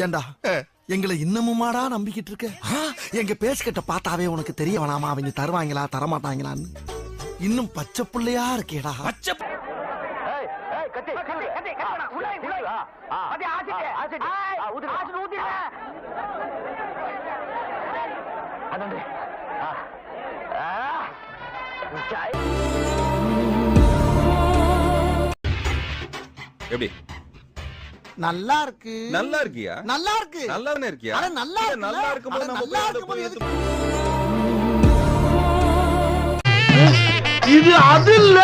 ஏண்டா எங்களை இன்னமுமாடா நம்பிக்கிட்டு இருக்க? எங்க பேசிக்கிட்ட பார்த்தாவே உனக்கு தெரிய வேணாமா அவங்க தருவாங்களா தரமாட்டாங்களான்னு? இன்னும் பச்சை புள்ளையா இருக்கேடா. எப்படி நல்லா இருக்கு. நல்லா இருக்கியா? நல்லா இருக்கு. நல்லா தானே இருக்கியா? அட நல்லா இருக்கு. நல்லா இருக்கும்போது நம்ம நல்லா போய் இருக்கும்போது எதுக்கு? இது அது இல்ல.